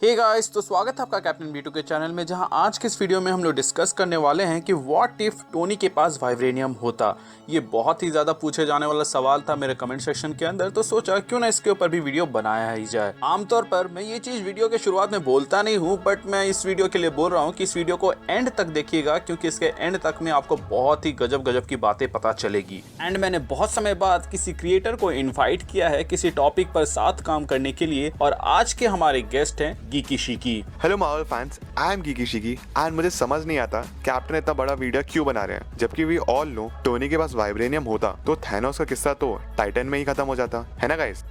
Hey guys, तो स्वागत है आपका कैप्टन B2 के चैनल में, जहां आज के इस वीडियो में हम लोग डिस्कस करने वाले हैं कि व्हाट इफ टोनी के पास वाइब्रेनियम होता। ये बहुत ही ज़्यादा पूछे जाने वाला सवाल था मेरे कमेंट सेक्शन के अंदर, तो सोचा क्यों ना इसके ऊपर भी वीडियो बनाया ही जाए। आमतौर पर मैं ये चीज़ वीडियो के शुरुआत में बोलता नहीं हूँ, बट मैं इस वीडियो के लिए बोल रहा हूँ कि इस वीडियो को एंड तक देखिएगा, क्योंकि इसके एंड तक में आपको बहुत ही गजब गजब की बातें पता चलेगी। एंड मैंने बहुत समय बाद किसी क्रिएटर को इन्वाइट किया है किसी टॉपिक पर साथ काम करने के लिए, और आज के हमारे गेस्ट हैं Geeky Shiki. Hello Marvel fans, I am Geeky Shiki and मुझे समझ नहीं आता कैप्टन इतना बड़ा वीडियो क्यों बना रहे हैं, जबकि वी ऑल नो टोनी के पास वाइब्रेनियम होता तो थैनोस का किस्सा तो टाइटन में ही खत्म हो जाता है ना गाइस।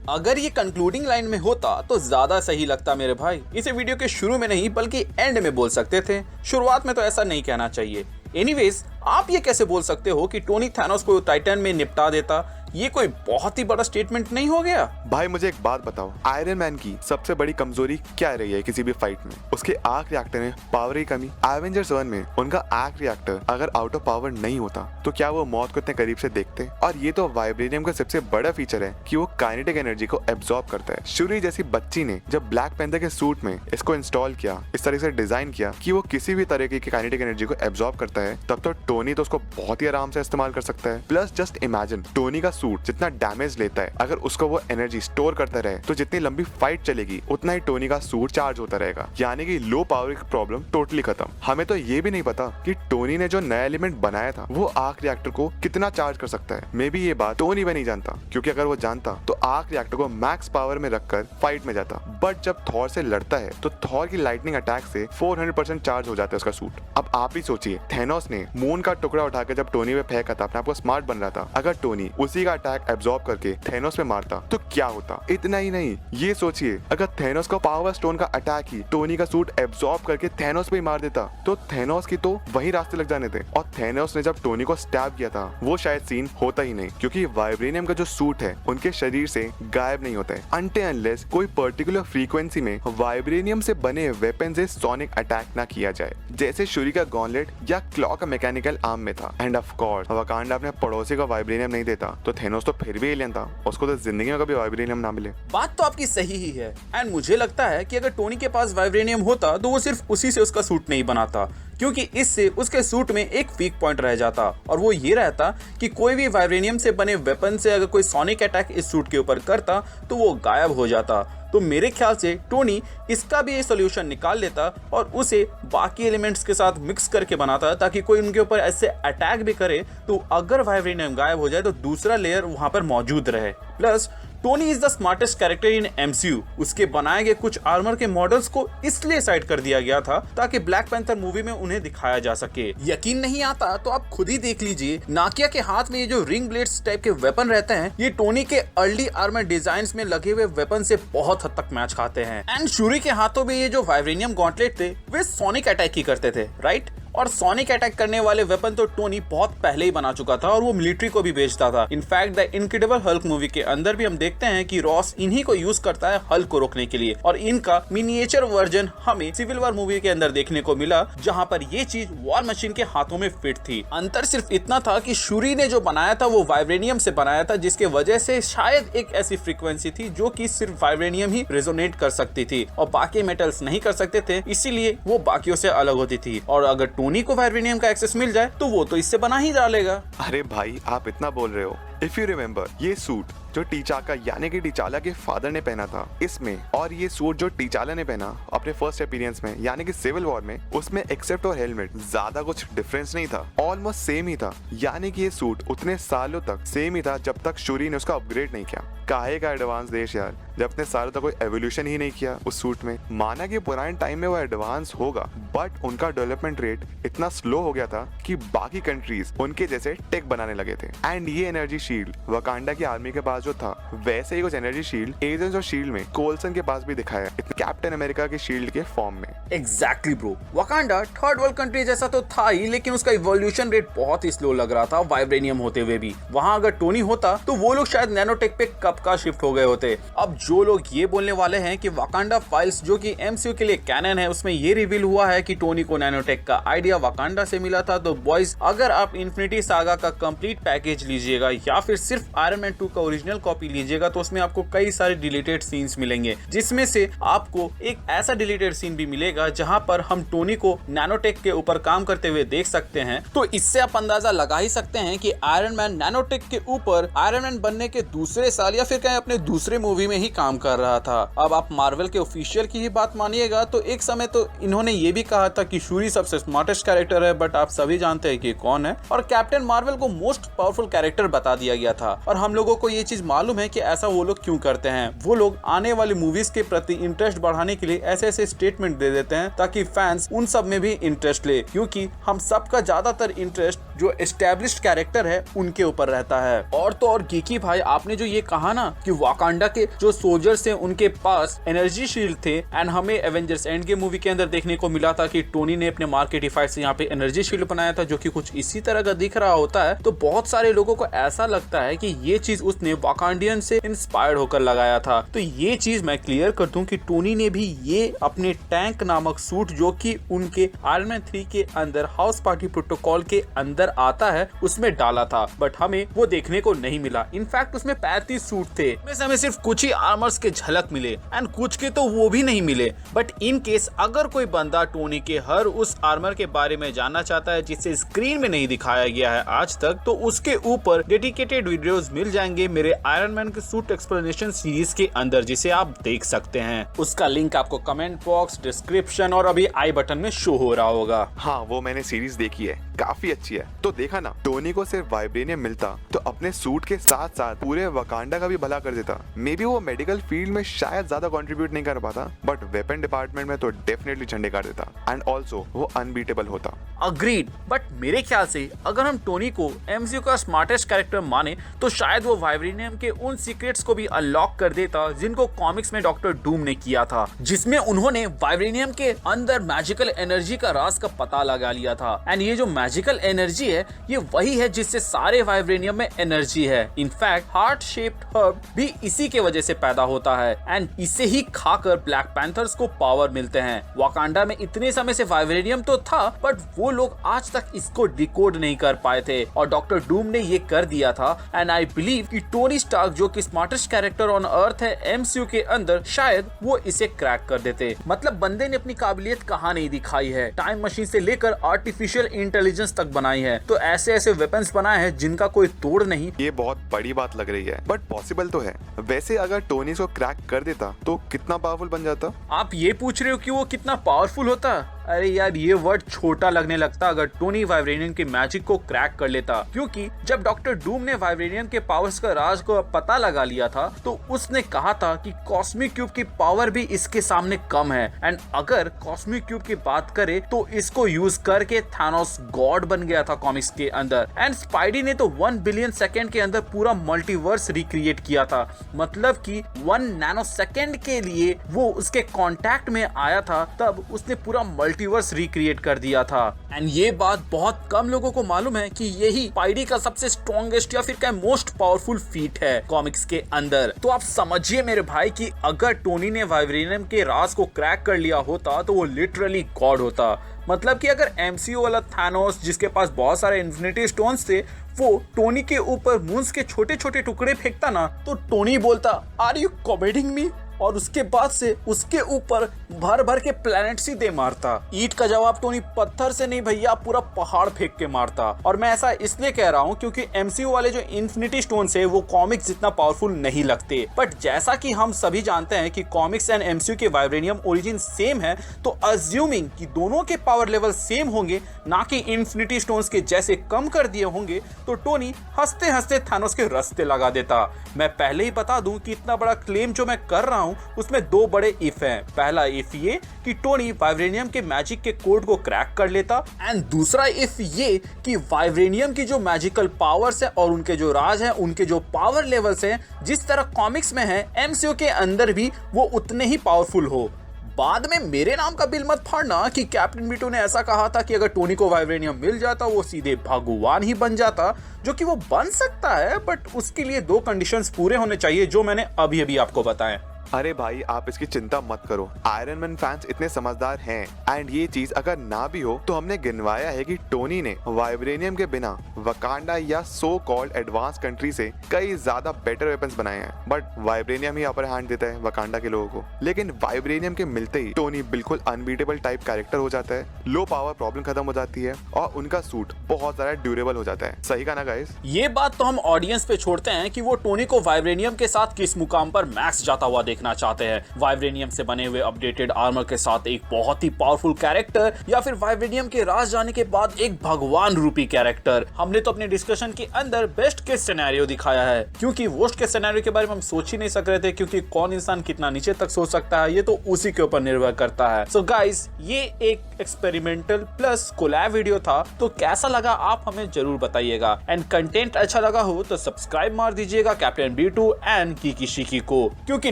अगर ये कंक्लूडिंग लाइन में होता तो ज्यादा सही लगता मेरे भाई। इसे वीडियो के शुरू में नहीं बल्कि एंड में बोल सकते थे, शुरुआत में तो ऐसा नहीं कहना चाहिए। एनीवेज, आप ये कैसे बोल सकते हो कि टोनी थैनोस को टाइटन में निपटा देता? ये कोई बहुत ही बड़ा स्टेटमेंट नहीं हो गया? भाई मुझे एक बात बताओ, आयरन मैन की सबसे बड़ी कमजोरी क्या रही है किसी भी फाइट में? उसके आर्क रिएक्टर में पावर की कमी। एवेंजर्स 1 में उनका आर्क रिएक्टर अगर आउट ऑफ पावर नहीं होता तो क्या वो मौत को इतने करीब से देखते? और ये तो वाइब्रेनियम का सबसे बड़ा फीचर है कि वो काइनेटिक एनर्जी को एब्जॉर्ब करता है। शूरी जैसी बच्ची ने जब ब्लैक पैंथर के सूट में इसको इंस्टॉल किया, इस तरह से डिजाइन किया कि वो किसी भी तरह की काइनेटिक एनर्जी को एब्जॉर्ब करता है, तब तो टोनी तो उसको बहुत ही आराम से इस्तेमाल कर सकता है। प्लस जस्ट इमेजिन, टोनी का सूट जितना डैमेज लेता है, अगर उसको वो एनर्जी स्टोर करता रहे तो जितनी लंबी फाइट चलेगी उतना ही टोनी का सूट चार्ज होता रहेगा, यानी कि लो पावर की प्रॉब्लम टोटली खत्म। हमें तो ये भी नहीं पता कि टोनी ने जो नया एलिमेंट बनाया था वो आर्क रिएक्टर को कितना चार्ज कर सकता है। मे बी ये बात टोनी भी नहीं जानता, क्योंकि अगर वो जानता तो आर्क रिएक्टर को मैक्स पावर में रखकर फाइट में जाता। बट जब थॉर से लड़ता है तो थॉर की लाइटनिंग अटैक से 400% चार्ज हो जाता है उसका सूट। अब आप ही सोचिए, थैनोस ने मून का टुकड़ा उठाकर जब टोनी पे फेंका था, अपने आप को स्मार्ट बन रहा था, अगर टोनी उसी का अटैक एब्जॉर्ब करके थैनोस पे मारता तो क्या होता? इतना ही नहीं, ये सोचिए अगर थैनोस का पावर स्टोन का अटैक ही टोनी का सूट एब्जॉर्ब करके थैनोस पे ही मार देता तो थैनोस की तो वही रास्ते लग जाने थे। और थैनोस ने जब टोनी को स्टैब किया था वो शायद सीन होता ही नहीं, क्योंकि वाइब्रेनियम का जो सूट है उनके शरीर से गायब नहीं होता है अनटिल अनलेस कोई पर्टिकुलर फ्रीक्वेंसी में वाइब्रेनियम से बने वेपन से सोनिक अटैक ना किया जाए, जैसे शूरी का गॉन्टलेट या क्लॉ का मैकेनिकल आर्म में था। एंड ऑफ कोर्स वकांडा अपने पड़ोसी को वाइब्रेनियम नहीं देता तो थैनोस तो फिर भी एलियन था, उसको तो जिंदगी में कभी वाइब्रेनियम ना मिले। बात तो आपकी सही ही है। एंड मुझे लगता है कि अगर टोनी के पास वाइब्रेनियम होता तो वो सिर्फ उसी से उसका सूट नहीं बनाता, क्योंकि इससे उसके सूट में एक वीक पॉइंट रह जाता, और वो ये रहता कि कोई भी वाइब्रेनियम से बने वेपन से अगर कोई सोनिक अटैक इस सूट के ऊपर करता तो वो गायब हो जाता। तो मेरे ख्याल से टोनी इसका भी ये सोल्यूशन निकाल लेता और उसे बाकी एलिमेंट्स के साथ मिक्स करके बनाता, ताकि कोई उनके ऊपर ऐसे अटैक भी करे तो अगर वाइब्रेनियम गायब हो जाए तो दूसरा लेयर वहां पर मौजूद रहे। Plus Tony is the smartest character in MCU। उसके बनाए गए कुछ आर्मर के मॉडल्स को इसलिए साइड कर दिया गया था ताकि ब्लैक पैंथर मूवी में उन्हें दिखाया जा सके। यकीन नहीं आता तो आप खुद ही देख लीजिए, नाकिया के हाथ में ये जो रिंग ब्लेड्स टाइप के वेपन रहते हैं, ये टोनी के अर्ली आर्मर डिजाइन्स में लगे हुए वेपन से बहुत हद तक मैच खाते हैं। एंड शूरी के हाथों में ये जो वाइब्रेनियम गॉन्टलेट थे वे सोनिक अटैक ही करते थे, राइट? और सोनिक अटैक करने वाले वेपन तो टोनी बहुत पहले ही बना चुका था और वो मिलिट्री को भी बेचता था। In fact the incredible Hulk movie के अंदर भी हम देखते हैं कि रॉस इन्हीं को यूज करता है हल्क को रोकने के लिए, और इनका मिनिएचर वर्जन हमें सिविल वॉर मूवी के अंदर देखने को मिला, जहां पर ये चीज वॉर मशीन के हाथों में फिट थी। अंतर सिर्फ इतना था कि शूरी ने जो बनाया था वो वाइब्रेनियम से बनाया था, जिसके वजह से शायद एक ऐसी फ्रीक्वेंसी थी जो कि सिर्फ वाइब्रेनियम ही रेजोनेट कर सकती थी और बाकी मेटल्स नहीं कर सकते थे, इसीलिए वो बाकियों से अलग होती थी। और अगर टोनी को वाइब्रेनियम का एक्सेस मिल जाए तो वो तो इससे बना ही डालेगा। अरे भाई आप इतना बोल रहे हो, इफ यू रिमेम्बर ये सूट जो टीचाका यानी कि टीचाला के फादर ने पहना था इसमें, और ये सूट जो टीचाला ने पहना अपने फर्स्ट अपीयरेंस में यानी कि सिविल वॉर में, उसमें एक्सेप्ट और हेलमेट ज्यादा कुछ डिफरेंस नहीं था, ऑलमोस्ट सेम ही था। यानी कि ये सूट उतने सालों तक सेम ही था जब तक शूरी ने उसका अपग्रेड नहीं किया। काहे का एडवांस देश यार, जब इतने सालों तक कोई एवोल्यूशन ही नहीं किया उस सूट में। माना कि पुराने टाइम में वो एडवांस होगा, बट उनका डेवलपमेंट रेट इतना स्लो हो गया था कि बाकी कंट्रीज उनके जैसे टेक बनाने लगे थे। एंड ये एनर्जी शील्ड वकांडा की आर्मी के पास जो था, वैसे ही कुछ energy shield agents of shield में कोल्सन के पास भी दिखाया, कैप्टन अमेरिका के शील्ड के फॉर्म में। Exactly bro, Wakanda third world country जैसा तो था ही, लेकिन उसका इवोल्यूशन रेट बहुत ही स्लो लग रहा था वाइब्रेनियम होते हुए भी। वहां अगर टोनी होता तो वो लोग शायद नैनोटेक पे कब का शिफ्ट हो गए होते। अब जो लोग ये बोलने वाले हैं कि वकांडा फाइल्स जो कि MCU के लिए कैनन है, उसमें ये रिवील हुआ है कि टोनी को नैनोटेक का आइडिया वकांडा से मिला था, तो बॉयज अगर आप इन्फिनिटी सागा का कंप्लीट पैकेज लीजिएगा या या फिर सिर्फ आयरन मैन 2 का ओरिजिनल कॉपी लीजिएगा तो उसमें आपको कई सारे डिलीटेड सीन्स मिलेंगे, जिसमें से आपको एक ऐसा डिलीटेड सीन भी मिलेगा जहां पर हम टोनी को नैनोटेक के ऊपर काम करते हुए देख सकते हैं। तो इससे आप अंदाजा लगा ही सकते हैं कि आयरन मैन नैनोटेक के ऊपर आयरन मैन बनने के दूसरे साल या फिर कहीं अपने दूसरे मूवी में ही काम कर रहा था। अब आप मार्वल के ऑफिशियल की ही बात मानिएगा तो एक समय तो इन्होंने ये भी कहा था कि शूरी सबसे स्मार्टेस्ट कैरेक्टर है, बट आप सभी जानते हैं कि कौन है, और कैप्टन मार्वल को मोस्ट पावरफुल कैरेक्टर बता दिया गया था। और हम लोगों को ये चीज मालूम है कि ऐसा वो लोग क्यों करते हैं। वो लोग आने वाली मूवीज के प्रति इंटरेस्ट बढ़ाने के लिए ऐसे ऐसे स्टेटमेंट दे देते हैं ताकि फैंस उन सब में भी इंटरेस्ट ले, क्योंकि हम सबका ज्यादातर इंटरेस्ट जो एस्टेब्लिश्ड कैरेक्टर है उनके ऊपर रहता है। और तो और गीकी भाई, आपने जो ये कहा ना कि वाकांडा के जो सोल्जर्स हैं उनके पास एनर्जी शील्ड थे, एंड हमें एवेंजर्स एंड गेम मूवी के अंदर देखने को मिला था कि टोनी ने अपने मार्क 85 से यहाँ पे एनर्जी शील्ड बनाया था जो कि कुछ इसी तरह का दिख रहा होता है। तो बहुत सारे लोगों को ऐसा लगता है कि ये चीज उसने वाकांडियन से इंस्पायर्ड होकर लगाया था। तो ये चीज मैं क्लियर कर दूं कि टोनी ने भी ये अपने टैंक नामक सूट जो कि उनके आयरन मैन 3 के अंदर हाउस पार्टी प्रोटोकॉल के अंदर आता है उसमें डाला था, बट हमें वो देखने को नहीं मिला। इनफैक्ट उसमें 35 सूट थे, में से हमें सिर्फ कुछ ही आर्मर्स के झलक मिले एंड कुछ के तो वो भी नहीं मिले। बट इन केस अगर कोई बंदा टोनी के हर उस आर्मर के बारे में जानना चाहता है जिसे स्क्रीन में नहीं दिखाया गया है आज तक, तो उसके ऊपर डेडिकेटेड वीडियोस मिल जाएंगे मेरे आयरन मैन के सूट एक्सप्लेनेशन सीरीज के अंदर, जिसे आप देख सकते हैं। उसका लिंक आपको कमेंट बॉक्स, डिस्क्रिप्शन और अभी आई बटन में शो हो रहा होगा। हाँ, वो मैंने सीरीज देखी है, काफी अच्छी है। तो देखा ना, टोनी को सिर्फ वाइब्रेनियम मिलता तो अपने सूट के साथ साथ पूरे वकांडा का भी भला कर देता। मे बी वो मेडिकल फील्ड में शायद ज्यादा कंट्रीब्यूट नहीं कर पाता, बट वेपन डिपार्टमेंट में तो डेफिनेटली झंडे गाड़ देता, एंड ऑल्सो वो अनबीटेबल होता। अग्रीड, बट मेरे ख्याल से अगर हम टोनी को एमसीयू का स्मार्टेस्ट कैरेक्टर माने तो शायद वो वाइब्रेनियम के उन सीक्रेट्स को भी अनलॉक कर देता जिनको कॉमिक्स में डॉक्टर डूम ने किया था, जिसमें उन्होंने वाइब्रेनियम के अंदर मैजिकल एनर्जी का राज का पता लगा लिया था। एंड ये जो मैजिकल एनर्जी है ये वही है जिससे सारे वाइब्रेनियम में एनर्जी है। इनफैक्ट हार्ट शेप्ड हर्ब भी इसी के वजह से पैदा होता है, एंड इसे ही खाकर ब्लैक पैंथर्स को पावर मिलते हैं। वाकांडा में इतने समय से वाइब्रेनियम तो था, बट वो लोग आज तक इसको डिकोड नहीं कर पाए थे, और डॉक्टर डूम ने ये कर दिया था। एंड आई बिलीव कि टोनी स्टार्क जो कि स्मार्टेस्ट कैरेक्टर ऑन अर्थ है एमसीयू के अंदर, शायद वो इसे क्रैक कर देते। मतलब बंदे ने अपनी काबिलियत कहाँ नहीं दिखाई है, टाइम मशीन से लेकर आर्टिफिशियल इंटेलिजेंस तक बनाई है, तो ऐसे ऐसे वेपन्स बनाए हैं जिनका कोई तोड़ नहीं। ये बहुत बड़ी बात लग रही है, बट पॉसिबल तो है। वैसे अगर टोनी इसको क्रैक कर देता तो कितना पावरफुल बन जाता? आप ये पूछ रहे हो कि वो कितना पावरफुल होता? अरे यार, ये वर्ड छोटा लगने लगता अगर टोनी वाइब्रेनियम के मैजिक को क्रैक कर लेता, क्योंकि जब डॉक्टर डूम ने वाइब्रेनियम के पावर्स का राज को पता लगा लिया था तो उसने कहा था कि कॉस्मिक क्यूब की पावर भी इसके सामने कम है। एंड अगर कॉस्मिक क्यूब की बात करें तो इसको यूज करके थानोस गॉड बन गया था कॉमिक्स के अंदर। एंड स्पाइडी ने तो 1 बिलियन सेकेंड के अंदर पूरा मल्टीवर्स रिक्रिएट किया था, मतलब कि 1 नैनो सेकेंड के लिए वो उसके कांटेक्ट में आया था, तब उसने पूरा मल्टीवर्स रिक्रिएट कर दिया था। एंड ये बात बहुत कम लोगों को मालूम है कि यही स्पाइडी का सबसे स्ट्रॉन्गेस्ट या फिर क्या मोस्ट पावरफुल फीट है कॉमिक्स के अंदर। तो आप समझिए मेरे भाई कि अगर टोनी ने वाइब्रेनियम के राज को क्रैक कर लिया होता तो वो लिटरली गॉड होता। मतलब कि अगर एमसीयू वाला थानोस जिसके पास बहुत सारे इन्फिनिटी स्टोन्स थे, वो टोनी के ऊपर मून्स के छोटे छोटे टुकड़े फेंकता ना, तो टोनी बोलता आर यू कॉमेडिंग मी, और उसके बाद से उसके ऊपर भर भर के प्लैनेट्स ही दे मारता। ईंट का जवाब टोनी पत्थर से नहीं भैया, पूरा पहाड़ फेंक के मारता। और मैं ऐसा इसलिए कह रहा हूँ क्योंकि एमसीयू वाले जो इन्फिनिटी स्टोन्स है वो कॉमिक्स जितना पावरफुल नहीं लगते, बट जैसा कि हम सभी जानते हैं कि कॉमिक्स एंड एमसीयू के वाइब्रेनियम ओरिजिन सेम है, तो अज्यूमिंग कि दोनों के पावर लेवल सेम होंगे, ना कि इन्फिनिटी स्टोन्स के जैसे कम कर दिए होंगे, तो टोनी हंसते हंसते थानोस के रास्ते लगा देता। मैं पहले ही बता दूं कि इतना बड़ा क्लेम जो मैं कर रहा हूं उसमें 2 बड़े इफ हैं। पहला इफ ये कि टोनी वाइब्रेनियम के मैजिक के कोड को क्रैक कर लेता, एंड दूसरा इफ ये कि वाइब्रेनियम की जो मैजिकल पावर्स है और उनके जो राज है, उनके जो पावर लेवल्स हैं, जिस तरह कॉमिक्स में है एमसीयू के अंदर भी वो उतने ही पावरफुल हो। बाद में मेरे नाम का बिल मत फाड़ना कि कैप्टन बीटू ने ऐसा कहा था कि अगर टोनी को वाइब्रेनियम मिल जाता वो सीधे भगवान ही बन जाता, जो कि वो बन सकता है, बट उसके लिए 2 कंडीशंस पूरे होने चाहिए जो मैंने अभी अभी आपको बताए। अरे भाई आप इसकी चिंता मत करो, आयरन मैन फैंस इतने समझदार हैं एंड ये चीज अगर ना भी हो तो हमने गिनवाया है कि टोनी ने वाइब्रेनियम के बिना वकांडा या सो कॉल्ड एडवांस कंट्री से कई ज्यादा बेटर वेपन्स बनाए हैं, but vibranium he upper hand देता है वकांडा के लोगों को। लेकिन वाइब्रेनियम के मिलते ही टोनी बिल्कुल अनबीटेबल टाइप कैरेक्टर हो जाता है, लो पावर प्रॉब्लम खत्म हो जाती है और उनका सूट बहुत ज्यादा ड्यूरेबल हो जाता है। सही कहा ना गाइस? ये बात तो हम ऑडियंस पे छोड़ते हैं कि वो टोनी को वाइब्रेनियम के साथ किस मुकाम पर मैक्स जाता हुआ देखना चाहते हैं, वाइब्रेनियम से बने हुए अपडेटेड आर्मर के साथ एक बहुत ही पावरफुल कैरेक्टर या फिर वाइब्रेनियम के राज जाने के बाद एक भगवान रूपी कैरेक्टर। हमने तो अपने डिस्कशन के अंदर बेस्ट केस सिनेरियो दिखाया है, क्योंकि वर्स्ट केस सिनेरियो के बारे में हम सोच ही नहीं सक रहे थे, क्योंकि कौन इंसान कितना नीचे तक सोच सकता है ये तो उसी के ऊपर निर्भर करता है। सो गाइस, ये एक एक्सपेरिमेंटल प्लस कोलैब वीडियो था, तो कैसा लगा आप हमें जरूर बताइएगा एंड कंटेंट अच्छा लगा हो तो सब्सक्राइब मार दीजिएगा कैप्टन B2 एंड कीकी शिकी को, क्योंकि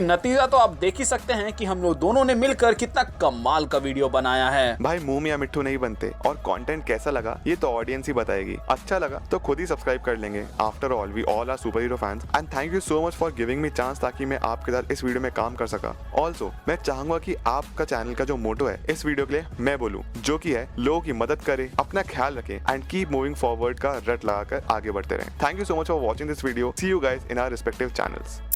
नतीजा तो आप देख ही सकते हैं कि हम लोग दोनों ने मिलकर कितना कमाल का वीडियो बनाया है। भाई मुंह में या मिट्ठू नहीं बनते, और कंटेंट कैसा लगा ये तो ऑडियंस ही बताएगी। अच्छा लगा तो खुद ही सब्सक्राइब कर लेंगे। After all we all are superhero fans and thank you so much for giving me chance ताकि मैं आपके साथ इस वीडियो में काम कर सका। ऑल्सो मैं चाहूंगा कि आपका चैनल का जो मोटो है इस वीडियो के लिए मैं बोलूं, जो कि है लोगों की मदद करें, अपना ख्याल रखें एंड कीप मूविंग फॉरवर्ड का रट लगाकर आगे बढ़ते रहें। Thank you so much for watching this video. See you guys in our respective channels.